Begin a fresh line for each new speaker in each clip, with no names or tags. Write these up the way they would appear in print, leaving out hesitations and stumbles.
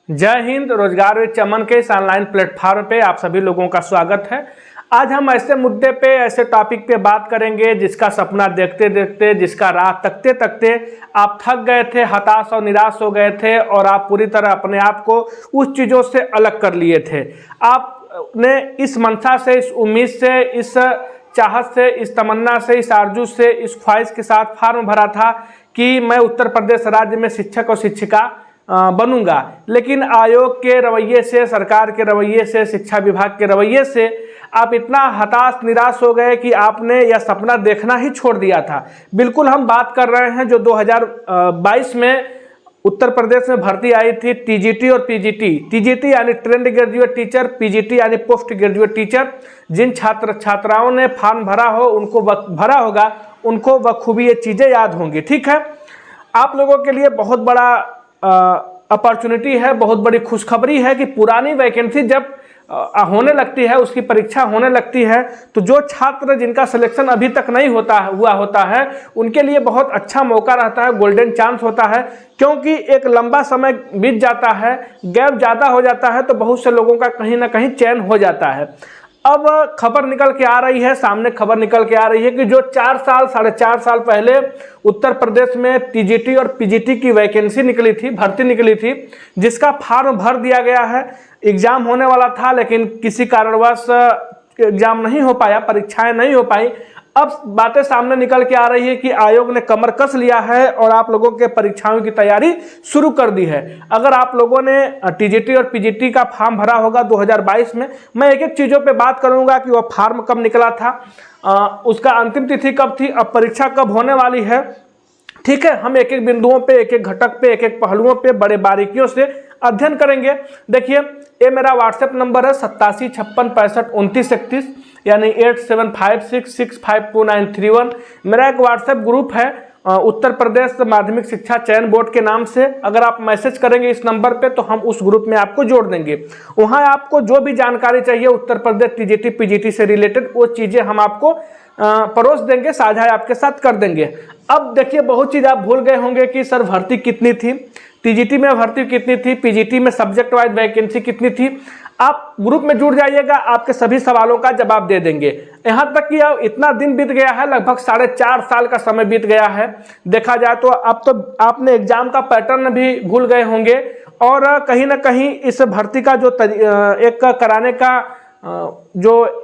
जय हिंद। रोजगार विद चमन के इस ऑनलाइन प्लेटफॉर्म पे आप सभी लोगों का स्वागत है। आज हम ऐसे मुद्दे पे, ऐसे टॉपिक पे बात करेंगे जिसका सपना देखते देखते, जिसका राह तकते तकते आप थक गए थे, हताश और निराश हो गए थे और आप पूरी तरह अपने आप को उस चीज़ों से अलग कर लिए थे। आपने इस मंशा से, इस उम्मीद से, इस चाहत से, इस तमन्ना से, इस आरजू से, इस ख्वाहिश के साथ फॉर्म भरा था कि मैं उत्तर प्रदेश राज्य में शिक्षक और शिक्षिका बनूंगा, लेकिन आयोग के रवैये से, सरकार के रवैये से, शिक्षा विभाग के रवैये से आप इतना हताश निराश हो गए कि आपने यह सपना देखना ही छोड़ दिया था। बिल्कुल हम बात कर रहे हैं जो 2022 में उत्तर प्रदेश में भर्ती आई थी, टीजीटी और पीजीटी। टीजीटी यानी ट्रेंड ग्रेजुएट टीचर, पीजीटी यानी पोस्ट ग्रेजुएट टीचर। जिन छात्र छात्राओं ने फॉर्म भरा होगा उनको बखूबी ये चीज़ें याद होंगी। ठीक है, आप लोगों के लिए बहुत बड़ा अपॉर्चुनिटी है, बहुत बड़ी खुशखबरी है कि पुरानी वैकेंसी जब होने लगती है, उसकी परीक्षा होने लगती है, तो जो छात्र जिनका सिलेक्शन अभी तक नहीं हुआ होता है उनके लिए बहुत अच्छा मौका रहता है, गोल्डन चांस होता है। क्योंकि एक लंबा समय बीत जाता है, गैप ज़्यादा हो जाता है, तो बहुत से लोगों का कहीं ना कहीं चयन हो जाता है। अब खबर निकल के आ रही है, सामने खबर निकल के आ रही है कि जो 4 साढ़े 4 साल पहले उत्तर प्रदेश में टीजीटी और पीजीटी की वैकेंसी निकली थी, भर्ती निकली थी, जिसका फॉर्म भर दिया गया है। एग्जाम होने वाला था लेकिन किसी कारणवश एग्जाम नहीं हो पाया, परीक्षाएं नहीं हो पाई। अब बातें सामने निकल के आ रही है कि आयोग ने कमर कस लिया है और आप लोगों के परीक्षाओं की तैयारी शुरू कर दी है। अगर आप लोगों ने टीजीटी और पीजीटी का फॉर्म भरा होगा 2022 में, मैं एक एक चीज़ों पे बात करूंगा कि वह फॉर्म कब निकला था, उसका अंतिम तिथि कब थी, अब परीक्षा कब होने वाली है। ठीक है, हम एक एक बिंदुओं पे, एक एक घटक पे, एक एक पहलुओं पे बड़े बारीकियों से अध्ययन करेंगे। देखिए, ये मेरा व्हाट्सएप नंबर है 8756652931, यानी 8756652931। मेरा एक व्हाट्सएप ग्रुप है उत्तर प्रदेश माध्यमिक शिक्षा चयन बोर्ड के नाम से। अगर आप मैसेज करेंगे इस नंबर पे तो हम उस ग्रुप में आपको जोड़ देंगे। वहाँ आपको जो भी जानकारी चाहिए उत्तर प्रदेश टीजीटी पीजीटी से रिलेटेड, वो चीज़ें हम आपको परोस देंगे, साझा आपके साथ कर देंगे। अब देखिए, बहुत चीज़ आप भूल गए होंगे कि सर भर्ती कितनी थी, टीजीटी में भर्ती कितनी थी, पीजीटी में सब्जेक्ट वाइज वैकेंसी कितनी थी। आप ग्रुप में जुड़ जाइएगा, आपके सभी सवालों का जवाब दे देंगे। यहाँ तक कि अब इतना दिन बीत गया है, लगभग 4.5 साल का समय बीत गया है। देखा जाए तो अब तो आपने एग्जाम का पैटर्न भी भूल गए होंगे और कहीं ना कहीं इस भर्ती का जो एक कराने का जो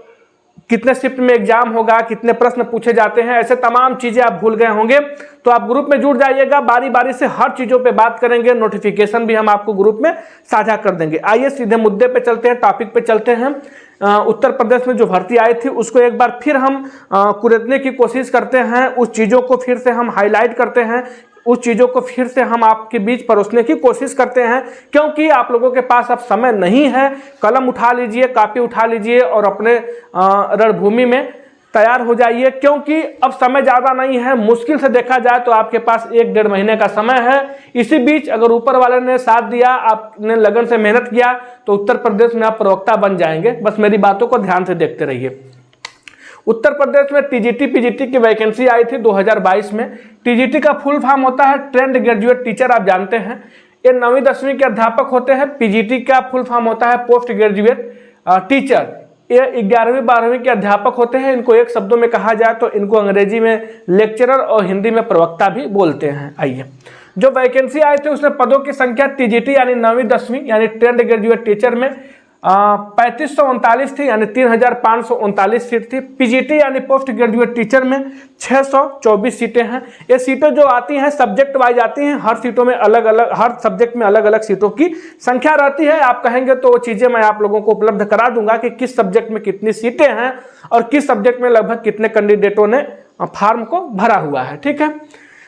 कितने शिफ्ट में एग्जाम होगा, कितने प्रश्न पूछे जाते हैं, ऐसे तमाम चीज़ें आप भूल गए होंगे। तो आप ग्रुप में जुड़ जाइएगा, बारी बारी से हर चीज़ों पे बात करेंगे, नोटिफिकेशन भी हम आपको ग्रुप में साझा कर देंगे। आइए सीधे मुद्दे पे चलते हैं, टॉपिक पे चलते हैं। उत्तर प्रदेश में जो भर्ती आई थी उसको एक बार फिर हम कुरेदने की कोशिश करते हैं, उस चीज़ों को फिर से हम हाईलाइट करते हैं, उस चीज़ों को फिर से हम आपके बीच परोसने की कोशिश करते हैं। क्योंकि आप लोगों के पास अब समय नहीं है, कलम उठा लीजिए, कापी उठा लीजिए और अपने रणभूमि में तैयार हो जाइए। क्योंकि अब समय ज़्यादा नहीं है, मुश्किल से देखा जाए तो आपके पास 1-1.5 महीने का समय है। इसी बीच अगर ऊपर वाले ने साथ दिया, आपने लगन से मेहनत किया, तो उत्तर प्रदेश में आप प्रवक्ता बन जाएंगे। बस मेरी बातों को ध्यान से देखते रहिए। उत्तर प्रदेश में टीजीटी पीजीटी की वैकेंसी आई थी 2022 में। टीजीटी का फुल फॉर्म होता है ट्रेंड ग्रेजुएट टीचर, आप जानते हैं। ये 9वीं 10वीं के अध्यापक होते हैं। पीजीटी का फुल फॉर्म होता है पोस्ट ग्रेजुएट टीचर। ये 11वीं 12वीं के अध्यापक होते हैं। इनको एक शब्दों में कहा जाए तो इनको अंग्रेजी में लेक्चरर और हिंदी में प्रवक्ता भी बोलते हैं। आइए, जो वैकेंसी आई थी उसमें पदों की संख्या टीजीटी यानी 9वीं 10वीं यानी ट्रेंड ग्रेजुएट टीचर में 3539 थी, यानी 3539 सीट थी। पीजीटी यानी पोस्ट ग्रेजुएट टीचर में 624 सीटें हैं। ये सीटें जो आती हैं सब्जेक्ट वाइज आती हैं, हर सीटों में अलग अलग, हर सब्जेक्ट में अलग अलग सीटों की संख्या रहती है। आप कहेंगे तो वो चीज़ें मैं आप लोगों को उपलब्ध करा दूंगा कि किस सब्जेक्ट में कितनी सीटें हैं और किस सब्जेक्ट में लगभग कितने कैंडिडेटों ने फॉर्म को भरा हुआ है। ठीक है,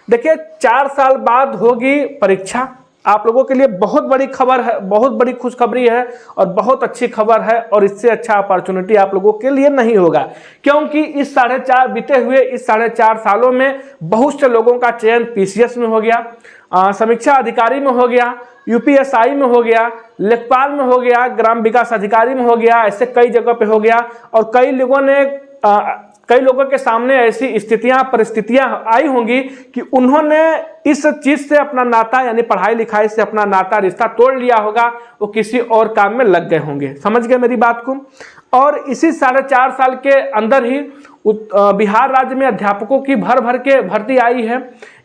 देखिए 4 साल बाद होगी परीक्षा। आप लोगों के लिए बहुत बड़ी खबर है, बहुत बड़ी खुशखबरी है और बहुत अच्छी खबर है। और इससे अच्छा अपॉर्चुनिटी आप लोगों के लिए नहीं होगा, क्योंकि इस 4.5 सालों में बहुत से लोगों का चयन पीसीएस में हो गया, समीक्षा अधिकारी में हो गया, यूपीएसआई में हो गया, लेखपाल में हो गया, ग्राम विकास अधिकारी में हो गया, ऐसे कई जगह पे हो गया। और कई लोगों ने कई लोगों के सामने ऐसी स्थितियां परिस्थितियां आई होंगी कि उन्होंने इस चीज से अपना नाता यानी पढ़ाई लिखाई से अपना नाता रिश्ता तोड़ लिया होगा, वो किसी और काम में लग गए होंगे। समझ गए मेरी बात को। और इसी 4.5 साल के अंदर ही बिहार राज्य में अध्यापकों की भर भर के भर्ती आई है,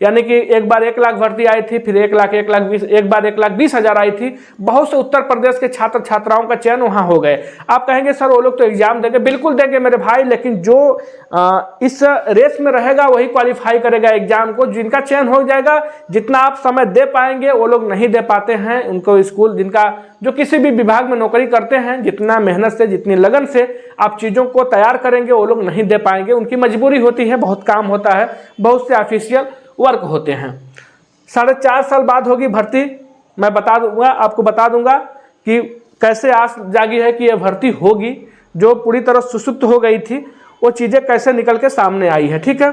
यानी कि एक बार 1 लाख भर्ती आई थी, फिर 1 लाख 1,20,000 एक बार 1,20,000 आई थी। बहुत से उत्तर प्रदेश के छात्र छात्राओं का चयन वहां हो गए। आप कहेंगे सर वो लोग तो एग्जाम देंगे, बिल्कुल देंगे मेरे भाई, लेकिन जो इस रेस में रहेगा वही क्वालिफाई करेगा एग्जाम को। जिनका चयन हो जाएगा, जितना आप समय दे पाएंगे वो लोग नहीं दे पाते हैं। उनको स्कूल जिनका जो किसी भी विभाग में नौकरी करते हैं, जितना मेहनत से जितनी लगन से आप चीज़ों को तैयार करेंगे वो लोग नहीं दे पाएंगे। उनकी मजबूरी होती है, बहुत काम होता है, बहुत से ऑफिशियल वर्क होते हैं। 4.5 साल बाद होगी भर्ती। मैं बता दूंगा, आपको बता दूंगा कि कैसे आस जागी है कि यह भर्ती होगी। जो पूरी तरह सुसुप्त हो गई थी वो चीज़ें कैसे निकल के सामने आई है। ठीक है,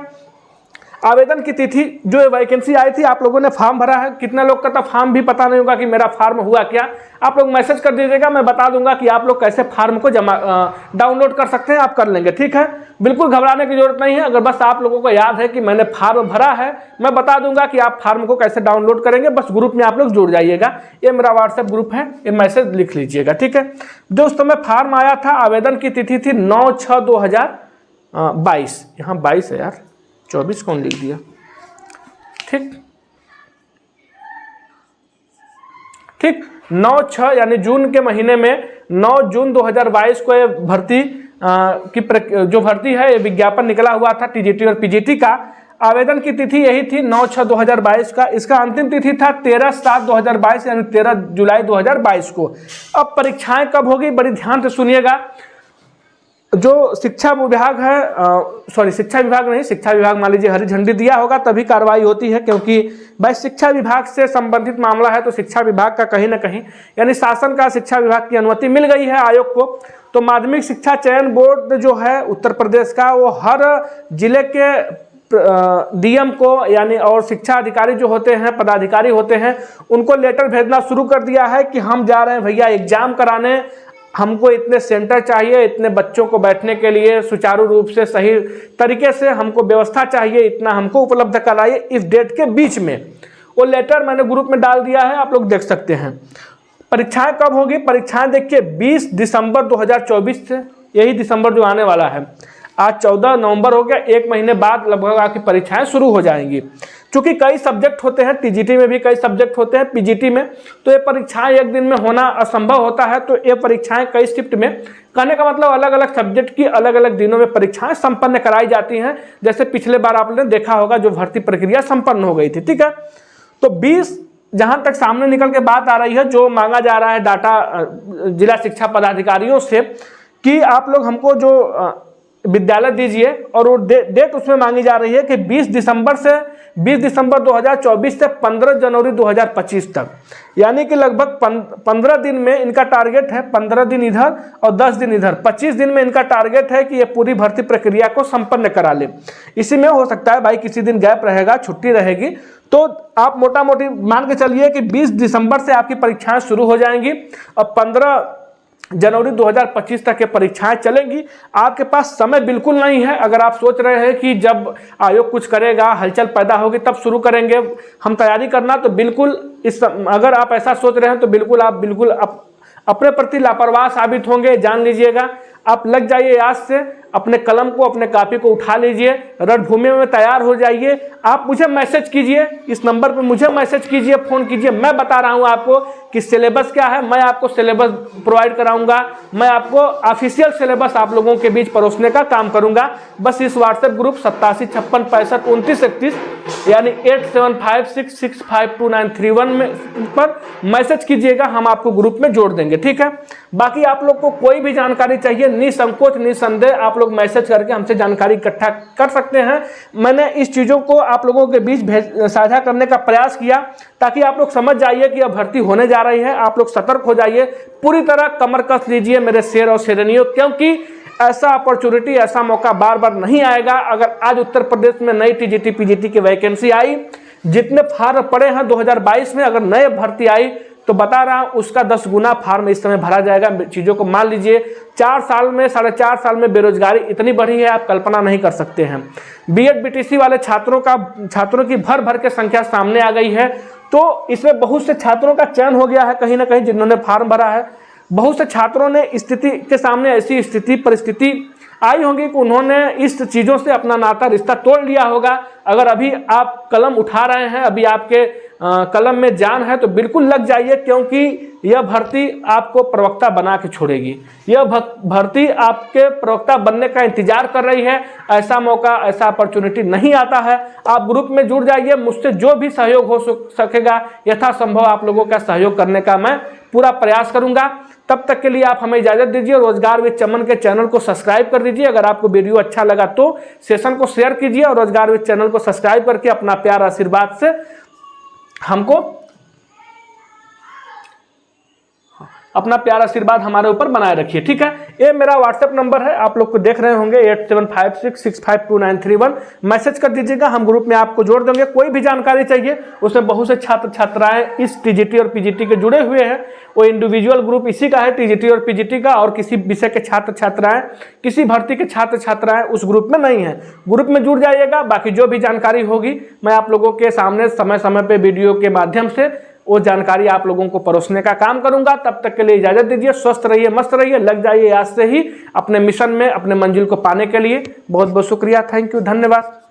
आवेदन की तिथि जो वैकेंसी आई थी, आप लोगों ने फॉर्म भरा है। कितने लोग का तो फॉर्म भी पता नहीं होगा कि मेरा फॉर्म हुआ क्या। आप लोग मैसेज कर दीजिएगा, मैं बता दूंगा कि आप लोग कैसे फॉर्म को डाउनलोड कर सकते हैं। आप कर लेंगे, ठीक है, बिल्कुल घबराने की जरूरत नहीं है। अगर बस आप लोगों को याद है कि मैंने फॉर्म भरा है, मैं बता दूंगा कि आप फॉर्म को कैसे डाउनलोड करेंगे। बस ग्रुप में आप लोग जुड़ जाइएगा, ये मेरा व्हाट्सएप ग्रुप है, ये मैसेज लिख लीजिएगा। ठीक है दोस्तों, मैं फॉर्म आया था, आवेदन की तिथि थी 9/6/2022। यहाँ 22 है यार, 24 कौन लिख दिया। ठीक 9/6 यानी जून के महीने में 9 जून 2022 को ये भर्ती की जो भर्ती है, ये विज्ञापन निकला हुआ था टीजीटी और पीजीटी का। आवेदन की तिथि यही थी 9/6/2022 का। इसका अंतिम तिथि था 13/7/2022 यानी 13 जुलाई 2022 को। अब परीक्षाएं कब होगी, बड़ी ध्यान से सुनिएगा। जो शिक्षा विभाग है, शिक्षा विभाग नहीं, शिक्षा विभाग मान लीजिए हरी झंडी दिया होगा तभी कार्रवाई होती है, क्योंकि भाई शिक्षा विभाग से संबंधित मामला है तो शिक्षा विभाग का कहीं ना कहीं यानी शासन का शिक्षा विभाग की अनुमति मिल गई है आयोग को। तो माध्यमिक शिक्षा चयन बोर्ड जो है उत्तर प्रदेश का, वो हर जिले के डीएम को यानी और शिक्षा अधिकारी जो होते हैं, पदाधिकारी होते हैं, उनको लेटर भेजना शुरू कर दिया है कि हम जा रहे हैं भैया एग्जाम कराने, हमको इतने सेंटर चाहिए, इतने बच्चों को बैठने के लिए सुचारू रूप से सही तरीके से हमको व्यवस्था चाहिए, इतना हमको उपलब्ध कराइए इस डेट के बीच में। वो लेटर मैंने ग्रुप में डाल दिया है, आप लोग देख सकते हैं। परीक्षाएं कब होगी, परीक्षाएं देखिए 20 दिसंबर 2024 से, यही दिसंबर जो आने वाला है, आज 14 नवंबर हो गया, 1 महीने बाद लगभग आपकी परीक्षाएं शुरू हो जाएंगी। क्योंकि कई सब्जेक्ट होते हैं, टीजीटी में भी कई सब्जेक्ट होते हैं, पीजीटी में, तो ये परीक्षाएं एक दिन में होना असंभव होता है। तो ये परीक्षाएं कई शिफ्ट में, कहने का मतलब अलग अलग सब्जेक्ट की अलग अलग दिनों में परीक्षाएं संपन्न कराई जाती हैं। जैसे पिछले बार आपने देखा होगा जो भर्ती प्रक्रिया संपन्न हो गई थी। ठीक है, तो 20 जहां तक सामने निकल के बात आ रही है, जो मांगा जा रहा है डाटा जिला शिक्षा पदाधिकारियों से कि आप लोग हमको जो विद्यालय दीजिए, और वो डेट उसमें मांगी जा रही है कि 20 दिसंबर 2024 से 15 जनवरी 2025 तक, यानी कि लगभग 15 दिन में इनका टारगेट है। 15 दिन इधर और 10 दिन इधर, 25 दिन में इनका टारगेट है कि ये पूरी भर्ती प्रक्रिया को संपन्न करा ले। इसी में हो सकता है भाई किसी दिन गैप रहेगा, छुट्टी रहेगी, तो आप मोटा मोटी मान के चलिए कि 20 दिसंबर से आपकी परीक्षाएं शुरू हो जाएंगी और 15 जनवरी 2025 तक ये परीक्षाएं चलेंगी। आपके पास समय बिल्कुल नहीं है। अगर आप सोच रहे हैं कि जब आयोग कुछ करेगा, हलचल पैदा होगी तब शुरू करेंगे हम तैयारी करना, तो बिल्कुल अगर आप ऐसा सोच रहे हैं तो बिल्कुल आप अपने प्रति लापरवाह साबित होंगे। जान लीजिएगा, आप लग जाइए आज से, अपने कलम को अपने कॉपी को उठा लीजिए, रणभूमि में तैयार हो जाइए। आप मुझे मैसेज कीजिए, इस नंबर पर मुझे मैसेज कीजिए, फ़ोन कीजिए। मैं बता रहा हूं आपको कि सिलेबस क्या है, मैं आपको सिलेबस प्रोवाइड कराऊंगा, मैं आपको ऑफिशियल सिलेबस आप लोगों के बीच परोसने का काम करूंगा। बस इस व्हाट्सएप ग्रुप 8756652931 यानी 8756652931 में पर मैसेज कीजिएगा, हम आपको ग्रुप में जोड़ देंगे। ठीक है, बाकी आप लोग को कोई भी जानकारी चाहिए, निसंकोच निसंदेह आप लोग मैसेज करके हमसे जानकारी इकट्ठा कर सकते हैं। मैंने इस चीज़ों को आप लोगों के बीच साझा करने का प्रयास किया ताकि आप लोग समझ जाइए कि अब भर्ती होने जा रही है। आप लोग सतर्क हो जाइए, पूरी तरह कमर कस लीजिए मेरे शेर और शेरनियों, क्योंकि ऐसा अपॉर्चुनिटी, ऐसा मौका बार बार नहीं आएगा। अगर आज उत्तर प्रदेश में नई टीजीटी पीजीटी की वैकेंसी आई, जितने फॉर्म पड़े हैं 2022 में, अगर नए भर्ती आई तो बता रहा हूँ उसका 10 गुना फार्म इस समय भरा जाएगा। चीज़ों को मान लीजिए 4 साल में 4.5 साल में बेरोजगारी इतनी बढ़ी है, आप कल्पना नहीं कर सकते हैं। बीएड बीटीसी वाले छात्रों की भर भर के संख्या सामने आ गई है। तो इसमें बहुत से छात्रों का चयन हो गया है कहीं ना कहीं, जिन्होंने फार्म भरा है। बहुत से छात्रों ने स्थिति के सामने ऐसी परिस्थिति आई होगी कि उन्होंने इस चीज़ों से अपना नाता रिश्ता तोड़ लिया होगा। अगर अभी आप कलम उठा रहे हैं, अभी आपके कलम में जान है, तो बिल्कुल लग जाइए, क्योंकि यह भर्ती आपको प्रवक्ता बना के छोड़ेगी। यह भर्ती आपके प्रवक्ता बनने का इंतजार कर रही है। ऐसा मौका, ऐसा अपॉर्चुनिटी नहीं आता है। आप ग्रुप में जुड़ जाइए, मुझसे जो भी सहयोग हो सकेगा यथासंभव आप लोगों का सहयोग करने का मैं पूरा प्रयास करूंगा। तब तक के लिए आप हमें इजाजत दीजिए। रोजगार विद चमन के चैनल को सब्सक्राइब कर दीजिए। अगर आपको वीडियो अच्छा लगा तो सेशन को शेयर कीजिए और रोजगार विद चैनल को सब्सक्राइब करके अपना प्यार आशीर्वाद से हमको अपना प्यार आशीर्वाद हमारे ऊपर बनाए रखिए, ठीक है। ये मेरा व्हाट्सएप नंबर है, आप लोग को देख रहे होंगे 8756652931। मैसेज कर दीजिएगा, हम ग्रुप में आपको जोड़ देंगे। कोई भी जानकारी चाहिए, उसमें बहुत से छात्र छात्राएं इस टीजीटी और पीजीटी के जुड़े हुए हैं। वो इंडिविजुअल ग्रुप इसी का है, टीजीटी और पीजीटी का, और किसी विषय के छात्र छात्राएं, किसी भर्ती के छात्र छात्राएं उस ग्रुप में नहीं है। ग्रुप में जुड़ जाइएगा। बाकी जो भी जानकारी होगी मैं आप लोगों के सामने समय समय पर वीडियो के माध्यम से वो जानकारी आप लोगों को परोसने का काम करूंगा। तब तक के लिए इजाजत दीजिए। स्वस्थ रहिए, मस्त रहिए, लग जाइए आज से ही अपने मिशन में, अपने मंजिल को पाने के लिए। बहुत बहुत शुक्रिया, थैंक यू, धन्यवाद।